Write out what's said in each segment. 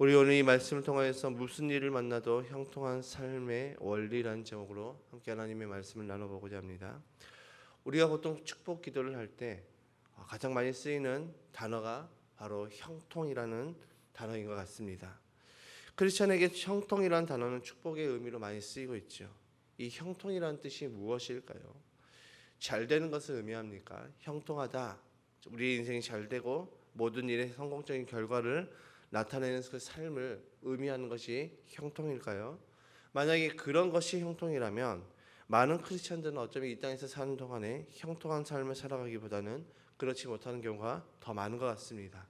우리 오늘 이 말씀을 통하여서 무슨 일을 만나도 형통한 삶의 원리라는 제목으로 함께 하나님의 말씀을 나눠보고자 합니다. 우리가 보통 축복 기도를 할 때 가장 많이 쓰이는 단어가 바로 형통이라는 단어인 것 같습니다. 크리스천에게 형통이라는 단어는 축복의 의미로 많이 쓰이고 있죠. 이 형통이라는 뜻이 무엇일까요? 잘 되는 것을 의미합니까? 형통하다, 우리 인생이 잘 되고 모든 일에 성공적인 결과를 나타내는 그 삶을 의미하는 것이 형통일까요? 만약에 그런 것이 형통이라면 많은 크리스천들은 어쩌면 이 땅에서 사는 동안에 형통한 삶을 살아가기보다는 그렇지 못하는 경우가 더 많은 것 같습니다.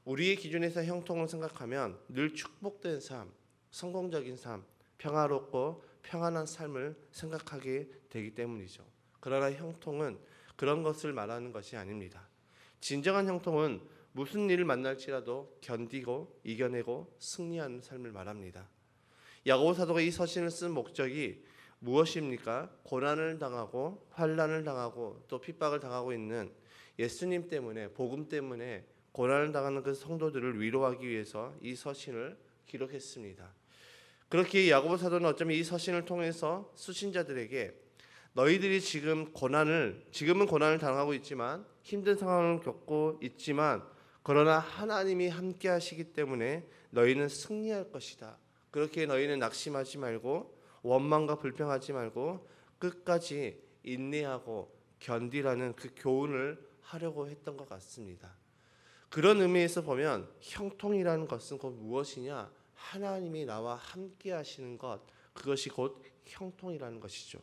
우리의 기준에서 형통을 생각하면 늘 축복된 삶, 성공적인 삶, 평화롭고 평안한 삶을 생각하게 되기 때문이죠. 그러나 형통은 그런 것을 말하는 것이 아닙니다. 진정한 형통은 무슨 일을 만날지라도 견디고 이겨내고 승리하는 삶을 말합니다. 야고보 사도가 이 서신을 쓴 목적이 무엇입니까? 고난을 당하고 환난을 당하고 또 핍박을 당하고 있는 예수님 때문에, 복음 때문에 고난을 당하는 그 성도들을 위로하기 위해서 이 서신을 기록했습니다. 그렇게 야고보 사도는 어쩌면 이 서신을 통해서 수신자들에게 너희들이 지금은 고난을 당하고 있지만 힘든 상황을 겪고 있지만 그러나 하나님이 함께 하시기 때문에 너희는 승리할 것이다. 그렇게 너희는 낙심하지 말고 원망과 불평하지 말고 끝까지 인내하고 견디라는 그 교훈을 하려고 했던 것 같습니다. 그런 의미에서 보면 형통이라는 것은 곧 무엇이냐? 하나님이 나와 함께 하시는 것, 그것이 곧 형통이라는 것이죠.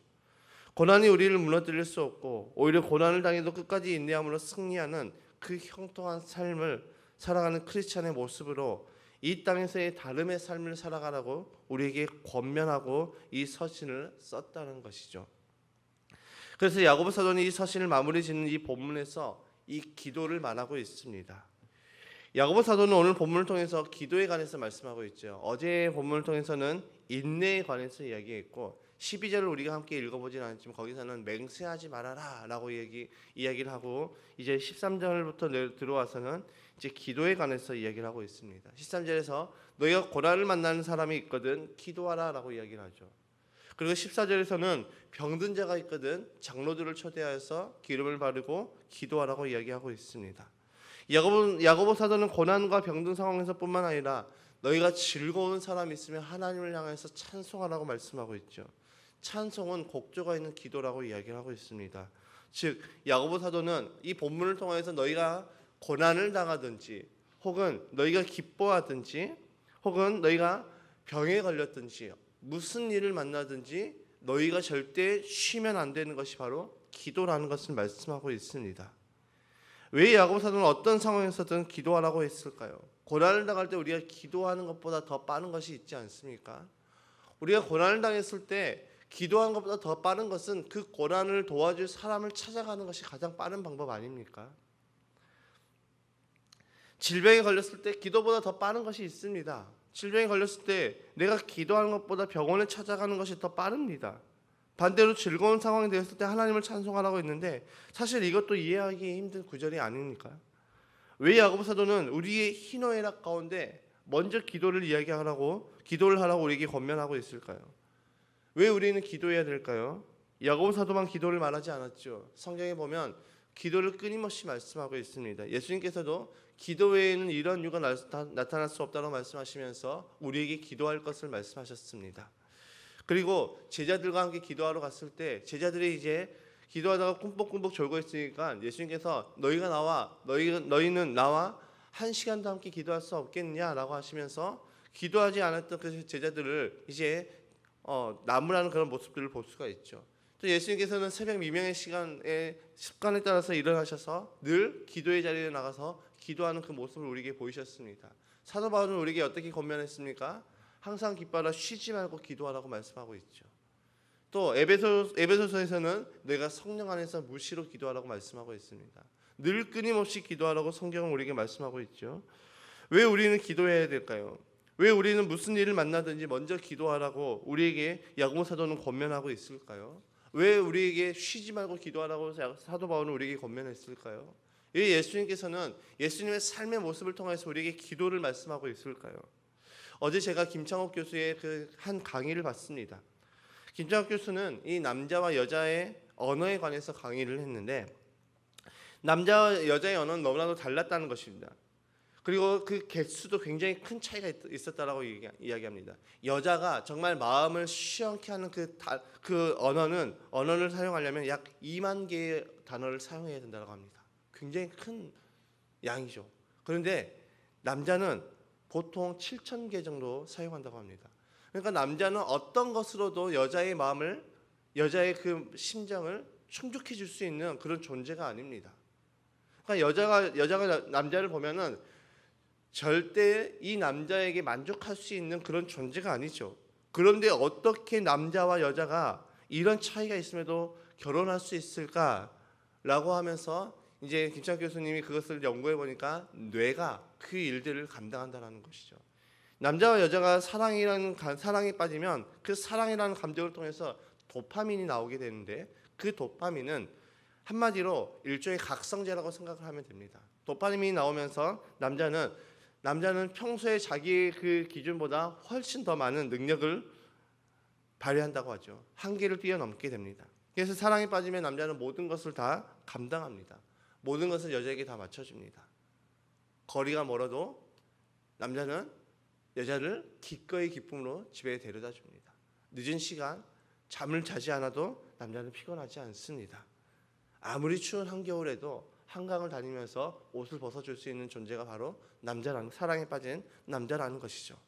고난이 우리를 무너뜨릴 수 없고 오히려 고난을 당해도 끝까지 인내함으로 승리하는 그 형통한 삶을 살아가는 크리스찬의 모습으로 이 땅에서의 다름의 삶을 살아가라고 우리에게 권면하고 이 서신을 썼다는 것이죠. 그래서 야고보 사도는 이 서신을 마무리 짓는 이 본문에서 이 기도를 말하고 있습니다. 야고보 사도는 오늘 본문을 통해서 기도에 관해서 말씀하고 있죠. 어제 본문을 통해서는 인내에 관해서 이야기했고 12절을 우리가 함께 읽어보지는 않았지만 거기서는 맹세하지 말아라 라고 이야기를 하고 이제 13절부터 들어와서는 이제 기도에 관해서 이야기를 하고 있습니다. 13절에서 너희가 고난을 만나는 사람이 있거든 기도하라 라고 이야기를 하죠. 그리고 14절에서는 병든 자가 있거든 장로들을 초대하여서 기름을 바르고 기도하라고 이야기하고 있습니다. 야고보 사도는 고난과 병든 상황에서 뿐만 아니라 너희가 즐거운 사람이 있으면 하나님을 향해서 찬송하라고 말씀하고 있죠. 찬송은 곡조가 있는 기도라고 이야기를 하고 있습니다. 즉 야고보 사도는 이 본문을 통해서 너희가 고난을 당하든지 혹은 너희가 기뻐하든지 혹은 너희가 병에 걸렸든지 무슨 일을 만나든지 너희가 절대 쉬면 안 되는 것이 바로 기도라는 것을 말씀하고 있습니다. 왜 야고보 사도는 어떤 상황에서든 기도하라고 했을까요? 고난을 당할 때 우리가 기도하는 것보다 더 빠른 것이 있지 않습니까? 우리가 고난을 당했을 때 기도하는 것보다 더 빠른 것은 그 고난을 도와줄 사람을 찾아가는 것이 가장 빠른 방법 아닙니까? 질병에 걸렸을 때 기도보다 더 빠른 것이 있습니다. 질병에 걸렸을 때 내가 기도하는 것보다 병원에 찾아가는 것이 더 빠릅니다. 반대로 즐거운 상황이 되었을 때 하나님을 찬송하라고 했는데 사실 이것도 이해하기 힘든 구절이 아닙니까? 왜 야고보 사도는 우리의 희노애락 가운데 먼저 기도를 하라고 우리에게 권면하고 있을까요? 왜 우리는 기도해야 될까요? 야고보 사도만 기도를 말하지 않았죠. 성경에 보면 기도를 끊임없이 말씀하고 있습니다. 예수님께서도 기도 외에는 이런 이유가 나타날 수 없다고 말씀하시면서 우리에게 기도할 것을 말씀하셨습니다. 그리고 제자들과 함께 기도하러 갔을 때 제자들이 이제 기도하다가 꿈뻑꿈뻑 졸고 있으니까 예수님께서 너희는 나와 1시간도 함께 기도할 수 없겠냐라고 하시면서 기도하지 않았던 그 제자들을 이제 나무라는 그런 모습들을 볼 수가 있죠. 또 예수님께서는 새벽 미명의 습관에 따라서 일어나셔서 늘 기도의 자리에 나가서 기도하는 그 모습을 우리에게 보이셨습니다. 사도 바울은 우리에게 어떻게 권면했습니까? 항상 기뻐하라 쉬지 말고 기도하라고 말씀하고 있죠. 또 에베소서에서는 내가 성령 안에서 무시로 기도하라고 말씀하고 있습니다. 늘 끊임없이 기도하라고 성경은 우리에게 말씀하고 있죠. 왜 우리는 기도해야 될까요? 왜 우리는 무슨 일을 만나든지 먼저 기도하라고 우리에게 야고보 사도는 권면하고 있을까요? 왜 우리에게 쉬지 말고 기도하라고 사도 바울은 우리에게 권면했을까요? 왜 예수님께서는 예수님의 삶의 모습을 통해서 우리에게 기도를 말씀하고 있을까요? 어제 제가 김창옥 교수의 그 한 강의를 봤습니다. 김창옥 교수는 이 남자와 여자의 언어에 관해서 강의를 했는데 남자와 여자의 언어는 너무나도 달랐다는 것입니다. 그리고 그 개수도 굉장히 큰 차이가 있었다라고 이야기합니다. 여자가 정말 마음을 시원케 하는 그 언어를 사용하려면 약 2만 개의 단어를 사용해야 된다고 합니다. 굉장히 큰 양이죠. 그런데 남자는 보통 7천 개 정도 사용한다고 합니다. 그러니까 남자는 어떤 것으로도 여자의 마음을, 여자의 그 심정을 충족해 줄 수 있는 그런 존재가 아닙니다. 그러니까 여자가 남자를 보면은 절대 이 남자에게 만족할 수 있는 그런 존재가 아니죠. 그런데 어떻게 남자와 여자가 이런 차이가 있음에도 결혼할 수 있을까라고 하면서 이제 김창 교수님이 그것을 연구해 보니까 뇌가 그 일들을 감당한다는 것이죠. 남자와 여자가 사랑에 빠지면 그 사랑이라는 감정을 통해서 도파민이 나오게 되는데 그 도파민은 한마디로 일종의 각성제라고 생각을 하면 됩니다. 도파민이 나오면서 남자는 평소에 자기의 그 기준보다 훨씬 더 많은 능력을 발휘한다고 하죠. 한계를 뛰어넘게 됩니다. 그래서 사랑에 빠지면 남자는 모든 것을 다 감당합니다. 모든 것을 여자에게 다 맞춰줍니다. 거리가 멀어도 남자는 여자를 기꺼이 기쁨으로 집에 데려다 줍니다. 늦은 시간 잠을 자지 않아도 남자는 피곤하지 않습니다. 아무리 추운 한겨울에도 한강을 다니면서 옷을 벗어줄 수 있는 존재가 바로 사랑에 빠진 남자라는 것이죠.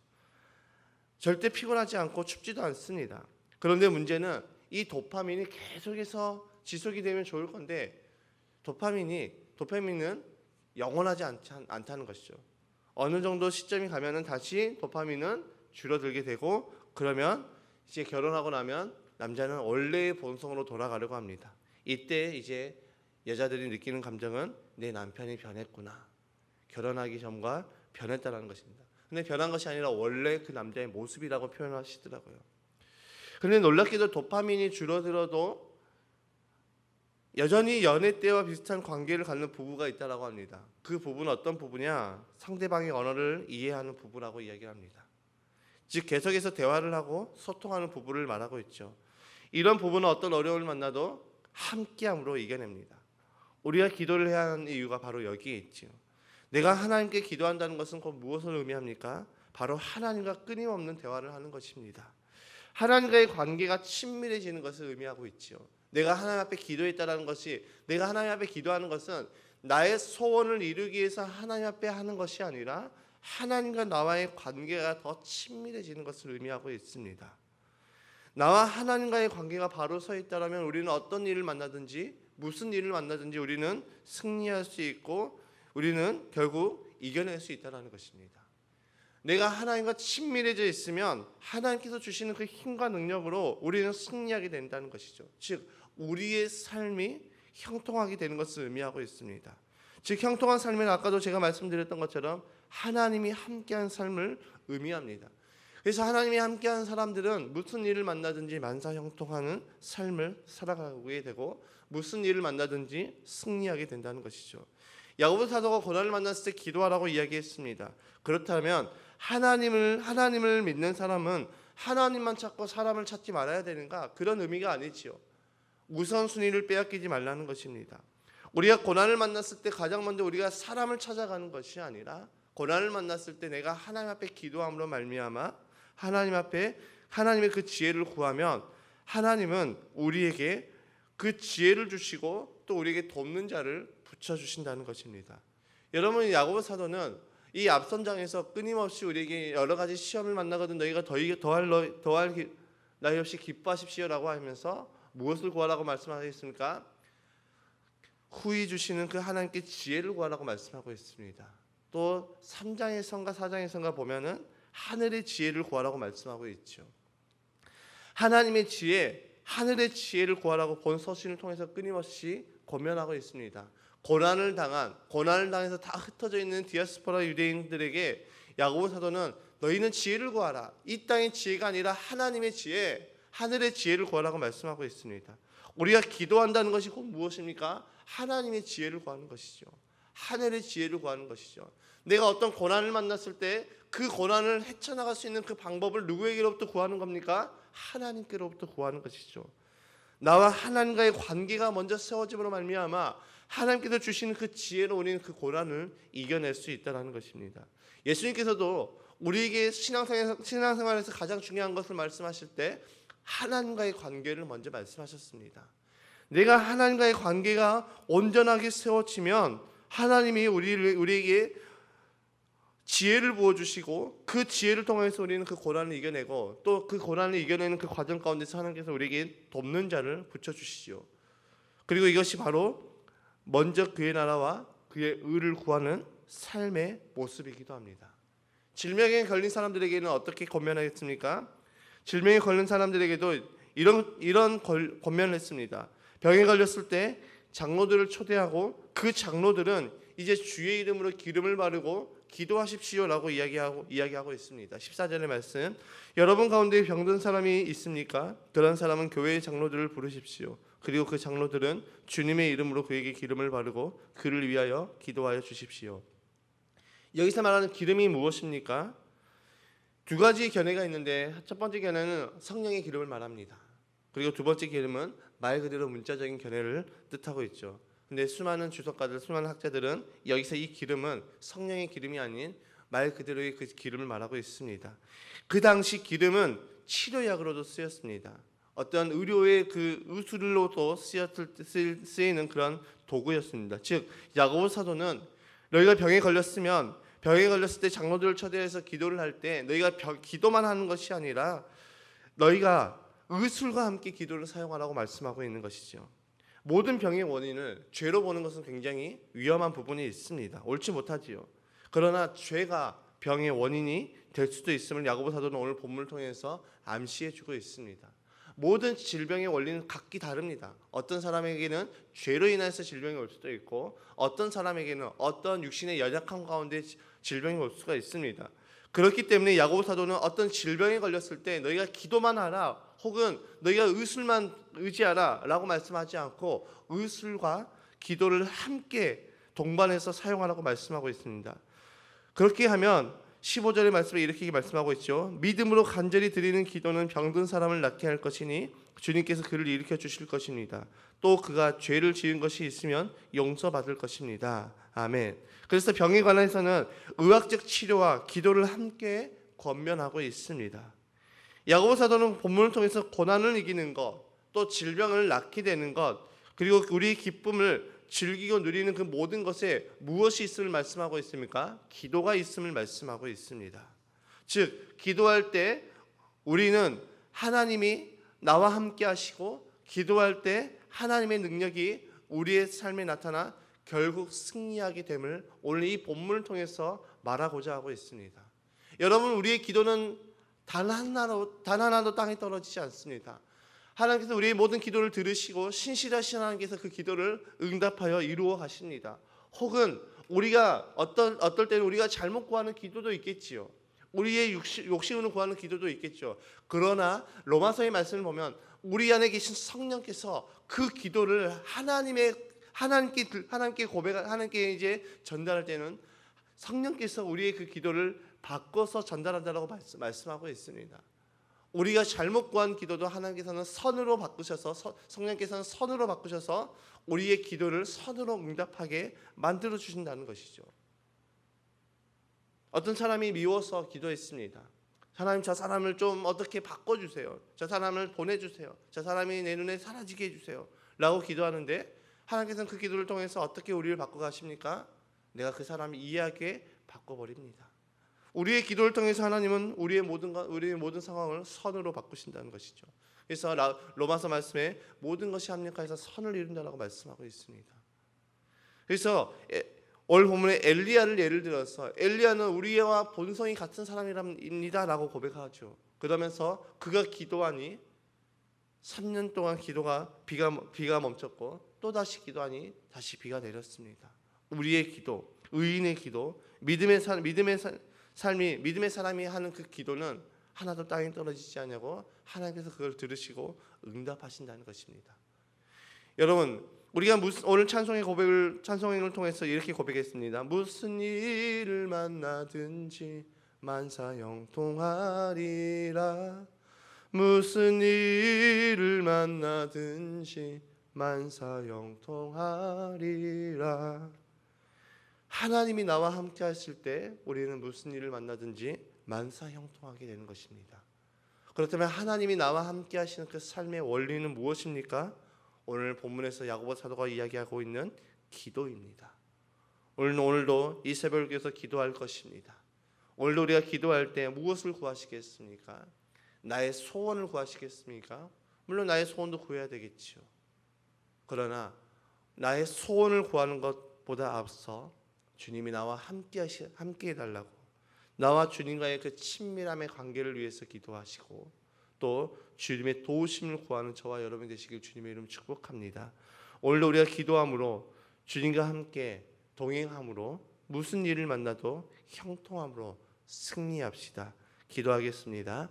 절대 피곤하지 않고 춥지도 않습니다. 그런데 문제는 이 도파민이 계속해서 지속이 되면 좋을 건데 도파민은 영원하지 않다는 것이죠. 어느 정도 시점이 가면은 다시 도파민은 줄어들게 되고 그러면 이제 결혼하고 나면 남자는 원래의 본성으로 돌아가려고 합니다. 이때 이제 여자들이 느끼는 감정은 내 남편이 변했구나. 결혼하기 전과 변했다는 것입니다. 근데 변한 것이 아니라 원래 그 남자의 모습이라고 표현하시더라고요. 그런데 놀랍게도 도파민이 줄어들어도 여전히 연애 때와 비슷한 관계를 갖는 부부가 있다고 합니다. 그 부부는 어떤 부부냐? 상대방의 언어를 이해하는 부부라고 이야기합니다. 즉 계속해서 대화를 하고 소통하는 부부를 말하고 있죠. 이런 부부는 어떤 어려움을 만나도 함께함으로 이겨냅니다. 우리가 기도를 해야 하는 이유가 바로 여기에 있죠. 내가 하나님께 기도한다는 것은 곧 무엇을 의미합니까? 바로 하나님과 끊임없는 대화를 하는 것입니다. 하나님과의 관계가 친밀해지는 것을 의미하고 있죠. 내가 하나님 앞에 내가 하나님 앞에 기도하는 것은 나의 소원을 이루기 위해서 하나님 앞에 하는 것이 아니라 하나님과 나와의 관계가 더 친밀해지는 것을 의미하고 있습니다. 나와 하나님과의 관계가 바로 서 있다면 우리는 어떤 일을 만나든지 무슨 일을 만나든지 우리는 승리할 수 있고 우리는 결국 이겨낼 수 있다는 것입니다. 내가 하나님과 친밀해져 있으면 하나님께서 주시는 그 힘과 능력으로 우리는 승리하게 된다는 것이죠. 즉 우리의 삶이 형통하게 되는 것을 의미하고 있습니다. 즉 형통한 삶은 아까도 제가 말씀드렸던 것처럼 하나님이 함께한 삶을 의미합니다. 그래서 하나님이 함께한 사람들은 무슨 일을 만나든지 만사형통하는 삶을 살아가게 되고 무슨 일을 만나든지 승리하게 된다는 것이죠. 야고보 사도가 고난을 만났을 때 기도하라고 이야기했습니다. 그렇다면 하나님을 믿는 사람은 하나님만 찾고 사람을 찾지 말아야 되는가? 그런 의미가 아니지요. 우선순위를 빼앗기지 말라는 것입니다. 우리가 고난을 만났을 때 가장 먼저 우리가 사람을 찾아가는 것이 아니라 고난을 만났을 때 내가 하나님 앞에 기도함으로 말미암아 하나님의 그 지혜를 구하면 하나님은 우리에게 그 지혜를 주시고 또 우리에게 돕는 자를 붙여주신다는 것입니다. 여러분 야고보 사도는 이 앞선 장에서 끊임없이 우리에게 여러 가지 시험을 만나거든 너희가 더할 나위 없이 기뻐하십시오라고 하면서 무엇을 구하라고 말씀하셨습니까? 후히 주시는 그 하나님께 지혜를 구하라고 말씀하고 있습니다. 또 3장에선가 4장에선가 보면은 하늘의 지혜를 구하라고 말씀하고 있죠. 하나님의 지혜, 하늘의 지혜를 구하라고 본 서신을 통해서 끊임없이 고면하고 있습니다. 고난을 당해서 다 흩어져 있는 디아스포라 유대인들에게 야고보 사도는 너희는 지혜를 구하라. 이 땅의 지혜가 아니라 하나님의 지혜, 하늘의 지혜를 구하라고 말씀하고 있습니다. 우리가 기도한다는 것이 곧 무엇입니까? 하나님의 지혜를 구하는 것이죠. 하늘의 지혜를 구하는 것이죠. 내가 어떤 고난을 만났을 때 그 고난을 헤쳐나갈 수 있는 그 방법을 누구에게로부터 구하는 겁니까? 하나님께로부터 구하는 것이죠. 나와 하나님과의 관계가 먼저 세워짐으로 말미암아 하나님께서 주시는 그 지혜로 우리는 그 고난을 이겨낼 수 있다는 것입니다. 예수님께서도 우리에게 신앙생활에서 가장 중요한 것을 말씀하실 때 하나님과의 관계를 먼저 말씀하셨습니다. 내가 하나님과의 관계가 온전하게 세워지면 하나님이 우리에게 지혜를 부어주시고 그 지혜를 통해서 우리는 그 고난을 이겨내고 또 그 고난을 이겨내는 그 과정 가운데서 하나님께서 우리에게 돕는 자를 붙여주시죠. 그리고 이것이 바로 먼저 그의 나라와 그의 의를 구하는 삶의 모습이기도 합니다. 질병에 걸린 사람들에게는 어떻게 권면하겠습니까? 질병에 걸린 사람들에게도 이런 권면을 했습니다. 병에 걸렸을 때 장로들을 초대하고 그 장로들은 이제 주의 이름으로 기름을 바르고 기도하십시오라고 이야기하고 있습니다. 14절의 말씀, 여러분 가운데 병든 사람이 있습니까? 그런 사람은 교회의 장로들을 부르십시오. 그리고 그 장로들은 주님의 이름으로 그에게 기름을 바르고 그를 위하여 기도하여 주십시오. 여기서 말하는 기름이 무엇입니까? 두 가지 견해가 있는데 첫 번째 견해는 성령의 기름을 말합니다. 그리고 두 번째 기름은 말 그대로 문자적인 견해를 뜻하고 있죠. 근데 수많은 주석가들, 수많은 학자들은 여기서 이 기름은 성령의 기름이 아닌 말 그대로의 그 기름을 말하고 있습니다. 그 당시 기름은 치료약으로도 쓰였습니다. 어떤 의료의 그 의술로도 쓰이는 그런 도구였습니다. 즉 야고보 사도는 너희가 병에 걸렸을 때 장로들을 초대해서 기도를 할 때 너희가 기도만 하는 것이 아니라 너희가 의술과 함께 기도를 사용하라고 말씀하고 있는 것이죠. 모든 병의 원인을 죄로 보는 것은 굉장히 위험한 부분이 있습니다. 옳지 못하지요. 그러나 죄가 병의 원인이 될 수도 있음을 야고보 사도는 오늘 본문을 통해서 암시해주고 있습니다. 모든 질병의 원리는 각기 다릅니다. 어떤 사람에게는 죄로 인해서 질병이 올 수도 있고 어떤 사람에게는 어떤 육신의 연약함 가운데 질병이 올 수가 있습니다. 그렇기 때문에 야고보 사도는 어떤 질병에 걸렸을 때 너희가 기도만 하라 혹은 너희가 의술만 의지하라 라고 말씀하지 않고 의술과 기도를 함께 동반해서 사용하라고 말씀하고 있습니다. 그렇게 하면 15절의 말씀에 이렇게 말씀하고 있죠. 믿음으로 간절히 드리는 기도는 병든 사람을 낫게 할 것이니 주님께서 그를 일으켜 주실 것입니다. 또 그가 죄를 지은 것이 있으면 용서받을 것입니다. 아멘. 그래서 병에 관해서는 의학적 치료와 기도를 함께 권면하고 있습니다. 야고보 사도는 본문을 통해서 고난을 이기는 것, 또 질병을 낫게 되는 것, 그리고 우리의 기쁨을 즐기고 누리는 그 모든 것에 무엇이 있음을 말씀하고 있습니까? 기도가 있음을 말씀하고 있습니다. 즉 기도할 때 우리는 하나님이 나와 함께 하시고 기도할 때 하나님의 능력이 우리의 삶에 나타나 결국 승리하게 됨을 오늘 이 본문을 통해서 말하고자 하고 있습니다. 여러분, 우리의 기도는 단 하나도 땅에 떨어지지 않습니다. 하나님께서 우리의 모든 기도를 들으시고 신실하신 하나님께서 그 기도를 응답하여 이루어 가십니다. 혹은 우리가 어떨 때는 우리가 잘못 구하는 기도도 있겠지요. 우리의 욕심으로 구하는 기도도 있겠죠. 그러나 로마서의 말씀을 보면 우리 안에 계신 성령께서 그 기도를 하나님께 이제 전달할 때는 성령께서 우리의 그 기도를 바꿔서 전달한다라고 말씀하고 있습니다. 우리가 잘못 구한 기도도 하나님께서는 선으로 바꾸셔서 성령께서는 선으로 바꾸셔서 우리의 기도를 선으로 응답하게 만들어 주신다는 것이죠. 어떤 사람이 미워서 기도했습니다. 하나님, 저 사람을 좀 어떻게 바꿔주세요. 저 사람을 보내주세요. 저 사람이 내 눈에 사라지게 해주세요 라고 기도하는데 하나님께서는 그 기도를 통해서 어떻게 우리를 바꿔가십니까? 내가 그 사람을 이해하게 바꿔버립니다. 우리의 기도를 통해서 하나님은 우리의 모든 상황을 선으로 바꾸신다는 것이죠. 그래서 로마서 말씀에 모든 것이 합력하여서 선을 이룬다라고 말씀하고 있습니다. 그래서 오늘 본문에 엘리야를 예를 들어서 엘리야는 우리와 본성이 같은 사람입니다라고 고백하죠. 그러면서 그가 기도하니 3년 동안 비가 멈췄고 또 다시 기도하니 다시 비가 내렸습니다. 우리의 기도, 의인의 기도, 믿음의 사람이 하는 그 기도는 하나도 땅에 떨어지지 않냐고 하나님께서 그걸 들으시고 응답하신다는 것입니다. 여러분, 우리가 오늘 찬송행을 통해서 이렇게 고백했습니다. 무슨 일을 만나든지 만사형통하리라. 무슨 일을 만나든지 만사형통하리라. 하나님이 나와 함께 하실 때 우리는 무슨 일을 만나든지 만사형통하게 되는 것입니다. 그렇다면 하나님이 나와 함께 하시는 그 삶의 원리는 무엇입니까? 오늘 본문에서 야고보 사도가 이야기하고 있는 기도입니다. 오늘도 이 새벽에서 기도할 것입니다. 오늘도 우리가 기도할 때 무엇을 구하시겠습니까? 나의 소원을 구하시겠습니까? 물론 나의 소원도 구해야 되겠지요. 그러나 나의 소원을 구하는 것보다 앞서 주님이 나와 함께 해달라고, 나와 주님과의 그 친밀함의 관계를 위해서 기도하시고 또 주님의 도우심을 구하는 저와 여러분이 되시길 주님의 이름 축복합니다. 오늘도 우리가 기도함으로 주님과 함께 동행함으로 무슨 일을 만나도 형통함으로 승리합시다. 기도하겠습니다.